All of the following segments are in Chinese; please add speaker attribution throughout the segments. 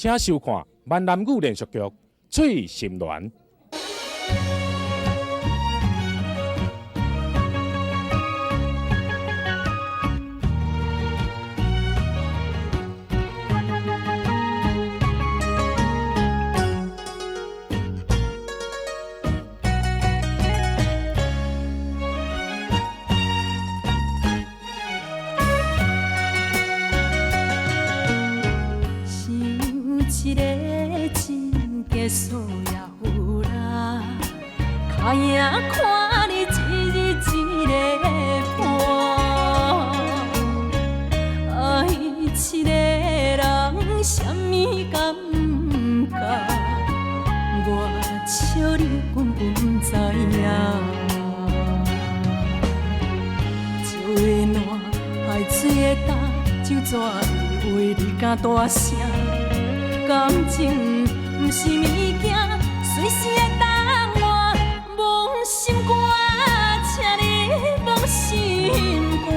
Speaker 1: 请收看闽南语连续剧《翠心鸾》。
Speaker 2: 一个真结束也有啦，看影看你一日一个伴，爱一个人什么感觉？我笑你根本不知影。石的烂，海水的干，酒泉的话你敢大声？感情不是物件，随时会当换。忘心肝，请你忘心肝，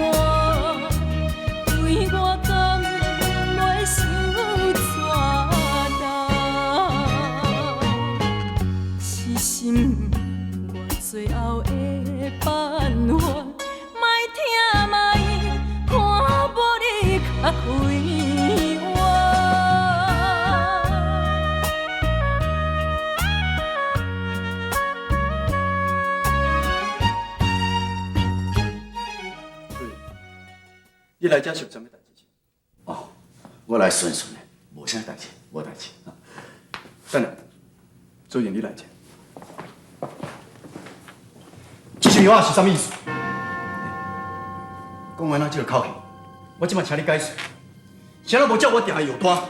Speaker 2: 对我敢袂受怎重？是心我最后的办法，莫听莫看无你较快活。
Speaker 3: 你来遮是有啥物代志？
Speaker 4: 哦，我来顺顺的，无啥代志，无代志。
Speaker 3: 等下，周燕，你来者。这些话是啥物意思？
Speaker 4: 讲完了这个口气，
Speaker 3: 我即马请你解释，谁人无照我订的药单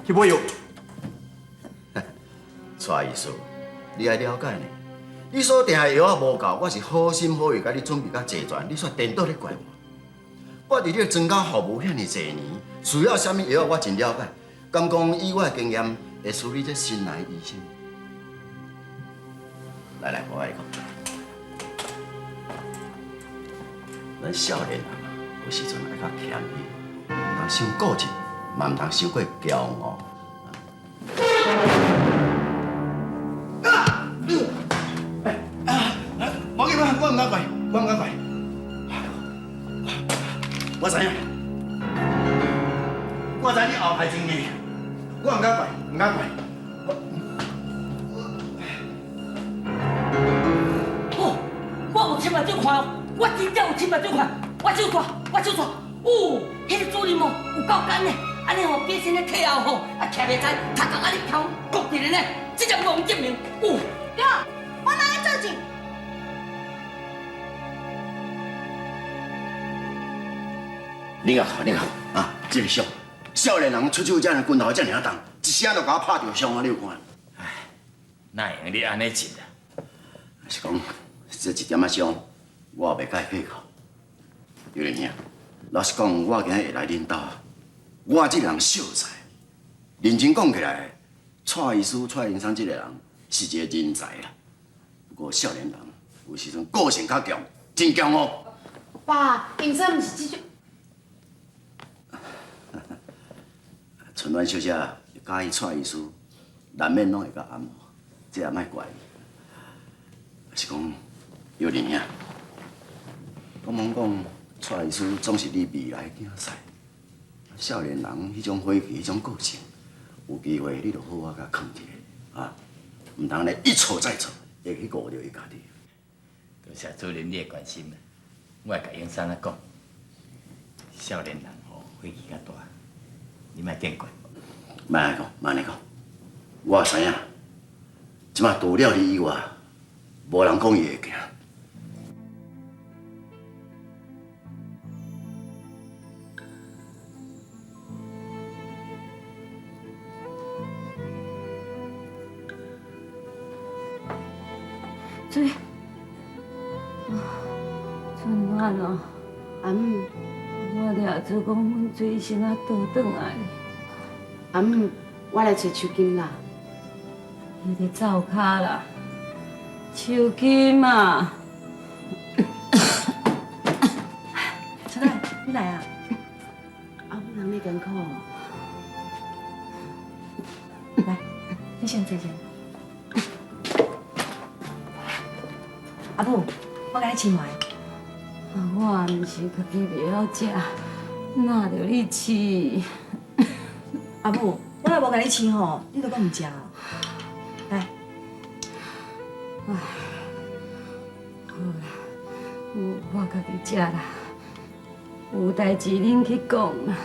Speaker 3: 去买药？
Speaker 4: 蔡医师，你爱了解呢。你所订的药啊无够，我是好心好意甲你准备较齐全，你却颠倒咧怪我。我伫你增加服务遐尼侪年，需要啥物药我真了解。敢讲以我的经验会处理这新来医生？来，我甲你讲，咱少年人啊，有时阵爱较谦虚，唔通伤固执，嘛唔通伤过骄傲。
Speaker 3: 我紧我唔敢怪，我唔敢怪。我知影，我知你后排真硬，我唔敢怪，唔敢怪。
Speaker 5: 我有亲目睭看，我真正有亲目睭看，我手抓，哦，迄个主任哦，有够干呢，安尼吼，变身咧体后吼，啊，徛袂开，头壳安尼飘，国伫咧呢，这才王证明，哦。
Speaker 6: 对，我哪会做证？
Speaker 4: 你好啊！这个伤，少年人出手这样拳头这尔重，一声就甲我拍着伤啊！你有看？
Speaker 5: 唉，哪会用你安尼治啊？
Speaker 4: 是讲这一点仔伤，我也袂甲伊配合。有人兄，老实讲，我今日会来恁兜，我这个人秀才，认真讲起来，蔡医师、蔡英生这个人是一个人才啦。不过少年人有时阵个性较强，真骄傲。
Speaker 6: 爸，英生毋是这种。
Speaker 4: 春暖小姐介意蔡医师，难免拢会甲暗号，这也莫怪伊。是讲，有人兄，我忙讲蔡医师总是你未来竞赛，少年人迄种火气、迄种个性，有机会你就好好甲扛一下啊，唔通咧一错再错，会去误着伊家己。
Speaker 5: 多谢主任你的关心啦，我会甲英生啊讲，少年人吼火气较大。你莫见怪。
Speaker 4: 慢安尼讲，我知影，即马除了你以外，无人讲伊会行。
Speaker 2: 水，春暖哦，
Speaker 6: 阿姆，
Speaker 2: 我掠做讲阮水先啊倒转来。
Speaker 6: 阿姆，我来找手金啦。
Speaker 2: 伊伫灶骹啦，手机嘛。春暖，你来啊？
Speaker 6: 阿姆人咧艰苦。
Speaker 5: 来，你先坐下。阿母，我甲你请埋。
Speaker 6: 我毋是家己袂晓食，哪着你饲？
Speaker 5: 阿母，我若无甲你请吼，你都讲毋食哦。来，
Speaker 6: 好啦，我家己食啦。有代志恁去讲啦。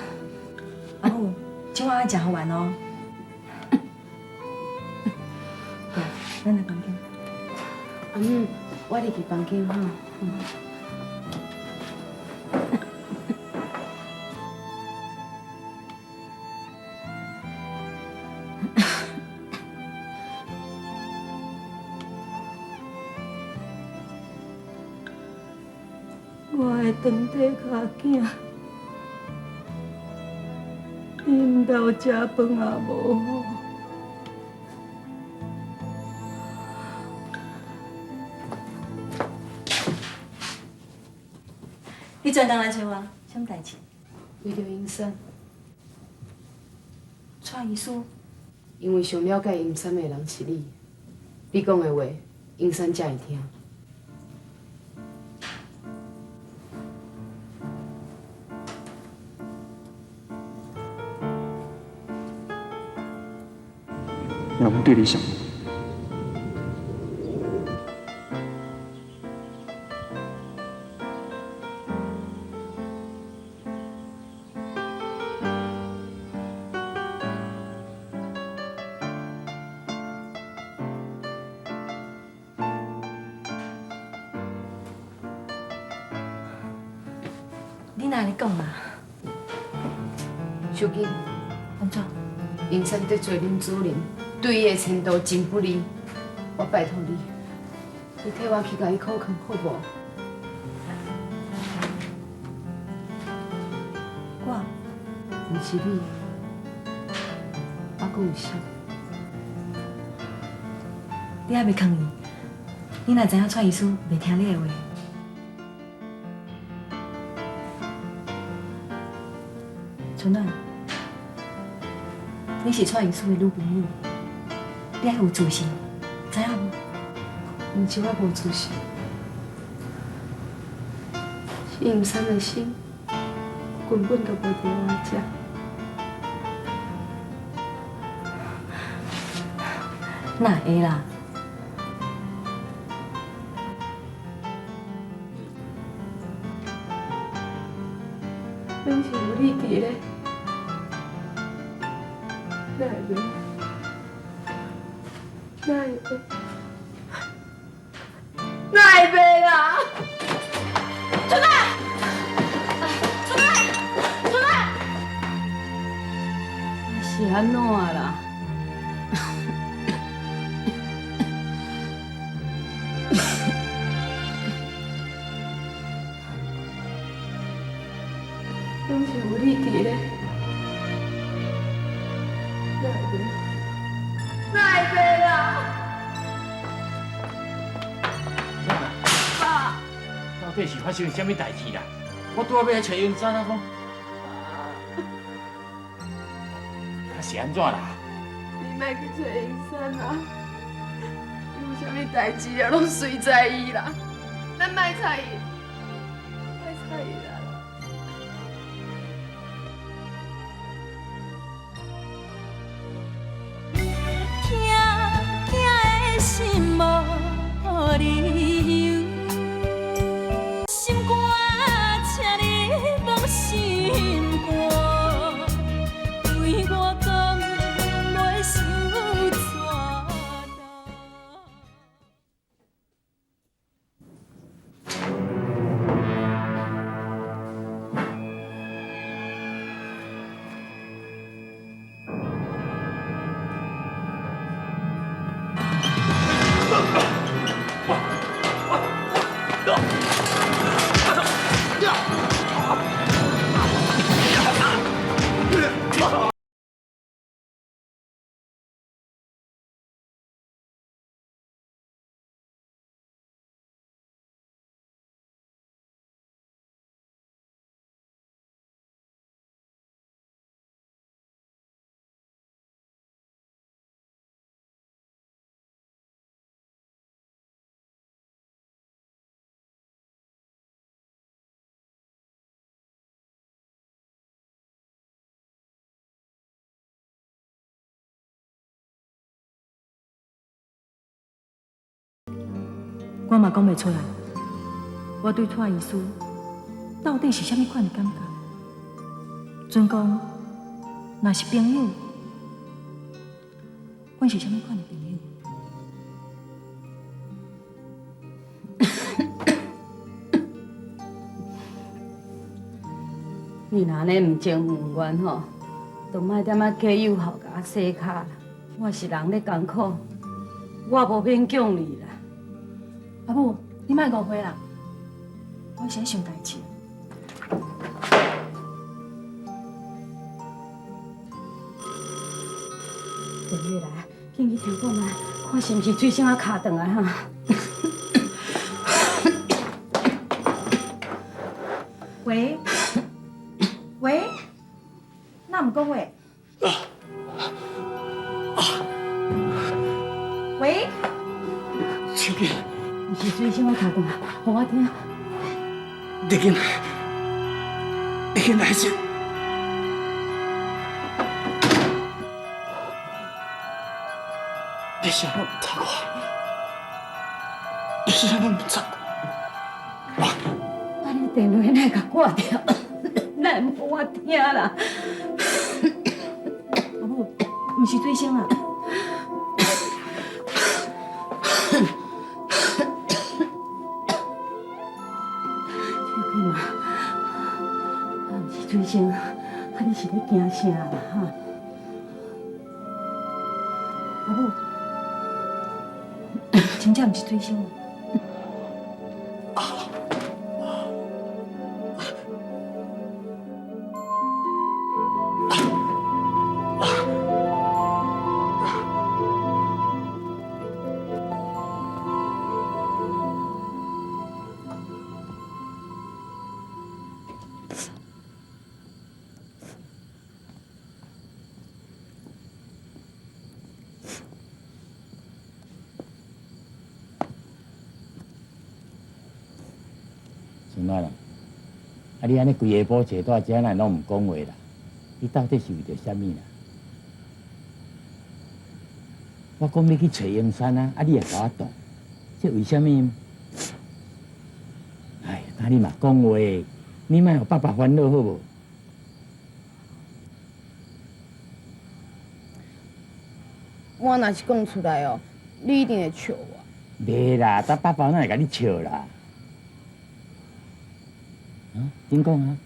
Speaker 5: 阿母，今晚爱食好玩哦。来，咱来房间。
Speaker 6: 我入去房间哈。我的长底脚囝，因兜食饭也无好。
Speaker 5: 你专登来找我，什么代志？
Speaker 6: 为着营生，
Speaker 5: 蔡医师，
Speaker 6: 因为上了解营生的人是你，你讲的话，营生才会听。
Speaker 3: 那阮对你上。
Speaker 5: 你哪里讲啊？
Speaker 6: 小金，
Speaker 5: 安怎？
Speaker 6: 营生得罪恁主人，对伊的前途真不利。我拜托你，你替我去甲伊口劝好无？
Speaker 5: 我，
Speaker 6: 毋是你，我讲有啥？
Speaker 5: 你还袂抗议？你若知影蔡医师袂听你的话，春暖，你是蔡医师的女朋友，你还有自信，知影无？
Speaker 6: 毋是我无自信，是营生的心根本都无伫我遮。
Speaker 5: 哪会啦？
Speaker 6: 拢是有你伫咧，哪会袂？哪会袂？哪会袂啦？是安怎啦？拢是有你伫咧，哪会袂？哪会袂啦？爸，
Speaker 1: 到底是发生什么代志啦？我拄仔要来找营生啊，讲，啊是安怎啦？
Speaker 6: 你莫去找医生啦，有啥物代志啊，拢随在伊啦，咱莫睬伊，莫睬伊啦。
Speaker 2: 疼的心无理由，心肝请你放心肝，对我讲袂受怎度。我嘛讲袂出来，我对蔡医师到底是啥物款的感觉？准讲，若是朋友，阮是啥物款的朋友？
Speaker 5: 你若安尼唔情唔愿吼，就莫点仔加油好甲我洗骹啦。我是人咧艰苦，我无勉强你啦。
Speaker 2: 阿母，你莫误会啦，我是在想代志。
Speaker 5: 电话来，紧去听看卖，看是毋是水声啊卡断来哈。
Speaker 2: 喂，喂，那唔讲话？喂，
Speaker 3: 手机，
Speaker 5: 毋是水声啊卡断来，互我听。
Speaker 3: 你紧来，你紧来先。你想要唔插我？你想要唔插我？
Speaker 5: 啊，你电话哪甲挂掉？哪会互我听啦？
Speaker 2: 阿母，唔是水声啊。
Speaker 5: 手机嘛，啊，毋是水声，啊，你是咧惊啥啦？哈？
Speaker 2: 阿母，真正唔是水声啊。
Speaker 7: 孙仔啦，啊你安尼规下晡坐在遮，咱拢唔讲话啦，你到底是为着啥物啦？我讲要去找英山啊，啊你也甲我挡，这为什么？哎，那你嘛讲话，你莫互爸爸烦恼好无？
Speaker 6: 我若是讲出来哦，你一定会笑我。
Speaker 7: 袂啦，咱爸爸哪会甲你笑啦？啊，点讲啊？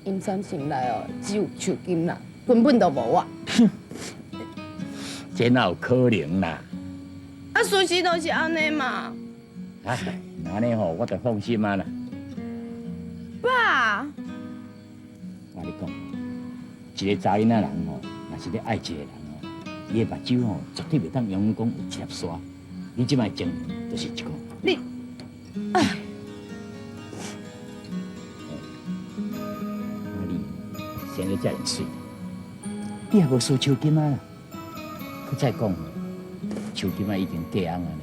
Speaker 6: 阴山心内哦，只有手金啦，根本都无我。
Speaker 7: 这哪有可能啦？
Speaker 6: 啊，随时都是安尼嘛。
Speaker 7: 哎，安尼吼，我就放心啊啦。
Speaker 6: 爸，
Speaker 7: 我跟你讲，一个查囡仔人吼，若是咧爱一个人吼，伊的目睭吼，绝对袂当永远讲有一粒沙。你即摆情就是一个。
Speaker 6: 你，哎，
Speaker 7: 你生得遮尔水，你也无输手金啊啦。佮再讲，手金啊已经嫁翁啊呢，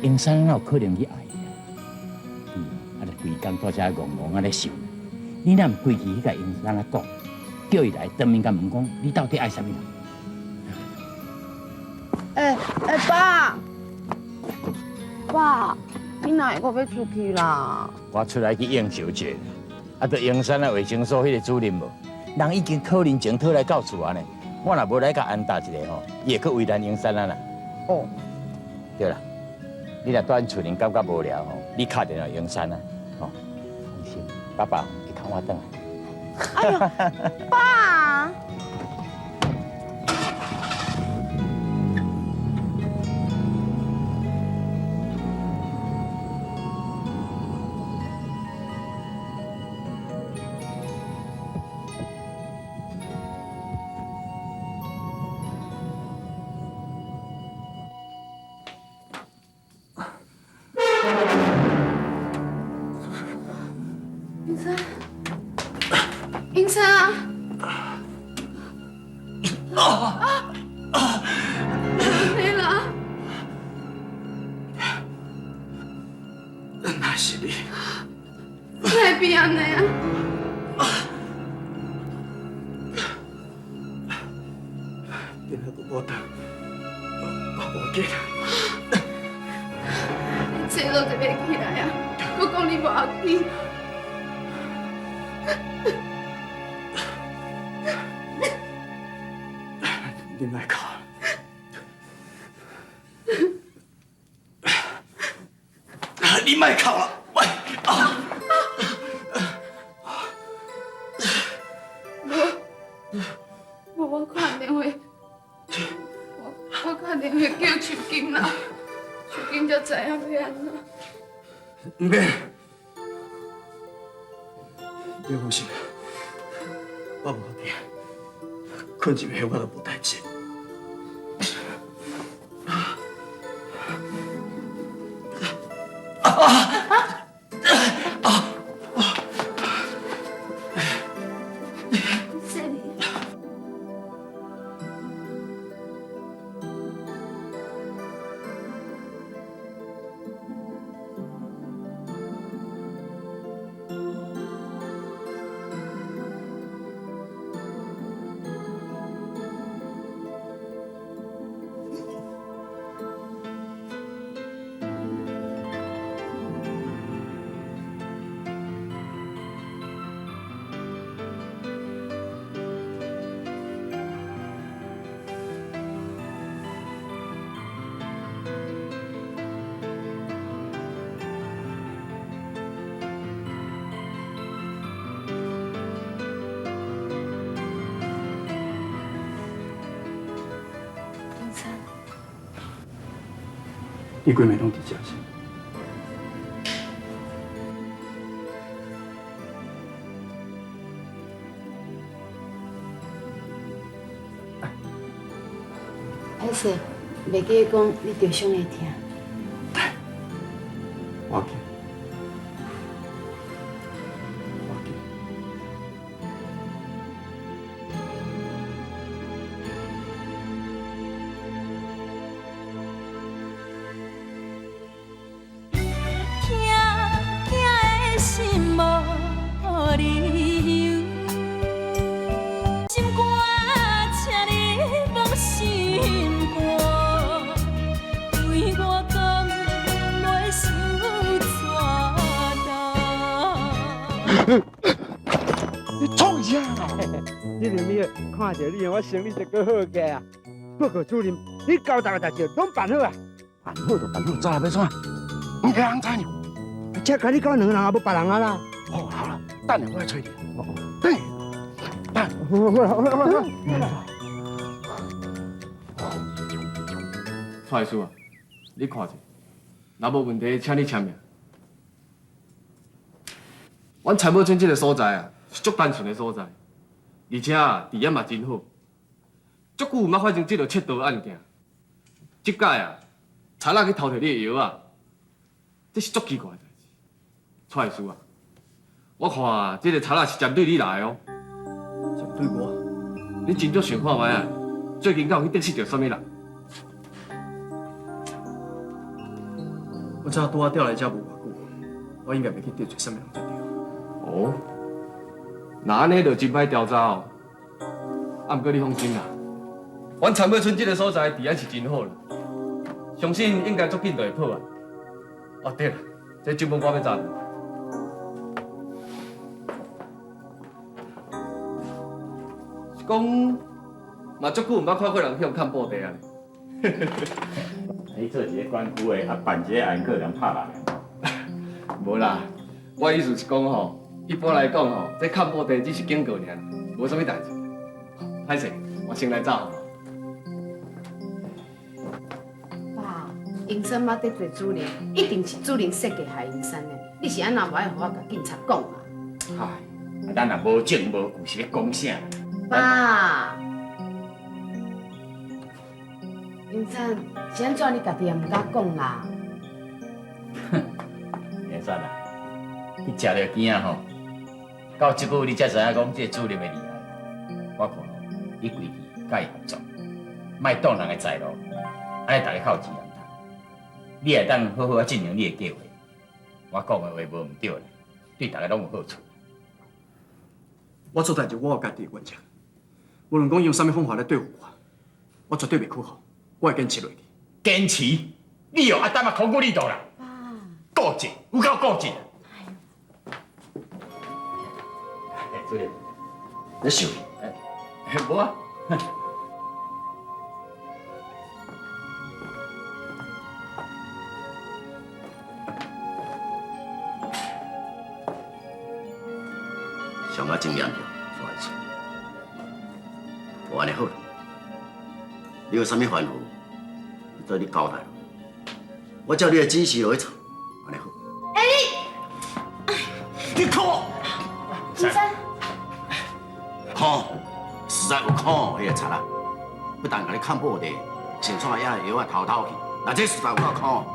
Speaker 7: 英山哪有可能去爱伊啊？啊，就规工在遮戆戆啊咧想。你若毋规矩去甲英山啊讲，叫伊来当面甲问讲，你到底爱啥物人？
Speaker 6: 爸，你哪会个要出去啦？
Speaker 7: 我出来去应酬者，啊，着英山啊卫生所迄个主任无，人已经讨论前讨来到厝啊呢。我若无来甲安搭一个吼，伊会去为难英山啊啦。
Speaker 6: 哦，
Speaker 7: 对啦，你若蹛厝里感觉无聊吼，你敲电话英山啊，吼，放心，爸爸会看我转来。
Speaker 6: 哎呦，爸。英山，没了。
Speaker 3: 那是你，
Speaker 6: 哪会安尼啊？
Speaker 3: 电话给我等，我紧。
Speaker 6: 坐都坐袂起来啊！我讲你无要紧。
Speaker 3: 你莫哭。你莫哭啊！喂啊！
Speaker 6: 我打电话，我打电话叫秋金啦，秋金才知影要安怎。
Speaker 3: 唔免，你放心，我无惊，困一暝我都无代志。
Speaker 6: 谢你。
Speaker 3: 你规暝拢伫遮是？
Speaker 8: 歹势，袂记讲你着伤会疼。
Speaker 3: 我要紧，我要紧。
Speaker 2: 的心无理由，心肝请你放心肝，对我讲袂受怎
Speaker 9: 你创啥啦？你连咩看到你，我生理就搁好个啊！报告主任，你交代的代志拢办好啊！办好就办好，早来要怎？唔给人知呢？这甲你搞两个人，也要别人啊啦！哦，好了，等下我来找你。哦，等，
Speaker 10: 蔡叔啊，你看者，若无问题，请你签名。阮参谋村这个所在啊，是足单纯的所在，而且啊，治安嘛真好。足久毋捌发生这个窃盗案件，即摆啊，賊仔去偷摕你的药啊，这是足奇怪的代志。蔡叔啊，我看这个賊仔是针对你来的哦。
Speaker 3: 针对我？
Speaker 10: 你真足想看卖啊？最近敢有去得失到什么人？
Speaker 3: 我知拄仔调来遮无偌久，我应该袂去得罪什么人才对。
Speaker 10: 哦，那安尼就真歹调查哦。啊，毋过你放心啦，阮参谋村这个所在治安是真好啦，相信应该足紧就会破啊。哦，对了，这证本我要查。是讲，嘛足久毋捌看过人去用看布袋啊。
Speaker 7: 你做一个管区的，啊办一个案个人拍人。
Speaker 10: 无啦，我意思是讲吼，一般来讲吼，这看布袋只是警告尔，无啥物代志。歹势，我先来走。
Speaker 8: 爸，营生妈得罪主任，一定是主任设计害营生的。你是安那无爱互我甲警察讲啊？
Speaker 7: 嗨，啊咱若无证无据，是要讲啥？
Speaker 8: 爸，营生是安怎你家己也毋敢讲啦？
Speaker 7: 会使啦，你食着惊吼，到即步你才知影讲这主任的厉害。我看吼，你规矩甲伊合作，莫挡人的财路，安尼大家较有自然通。你会当好好啊进行你的计划。我讲的话无毋对啦，对大家拢有好处。
Speaker 3: 我做代志，我有家己的原则。无论讲用啥物方法来对付我绝对袂屈服，我会坚持落去。
Speaker 7: 坚持，你有阿丹嘛考过你度啦。
Speaker 8: 爸，
Speaker 4: 顾忌，有够顾忌。主任，你笑？
Speaker 7: 无啊。
Speaker 4: 上甲真严重，所以说，无安尼好啦。你有啥物烦恼，你对你交代，我照你的指示落去做，安尼好。你看我，
Speaker 8: 先生，
Speaker 4: 看，实在有看迄个贼啊，不但甲你看破地，身穿遐个药啊偷偷去，那这实在有够看。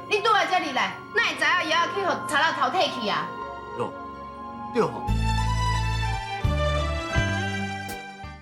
Speaker 8: 你拄来这里来，哪会知影药去互贼仔偷摕去啊？
Speaker 4: 哟，对吼。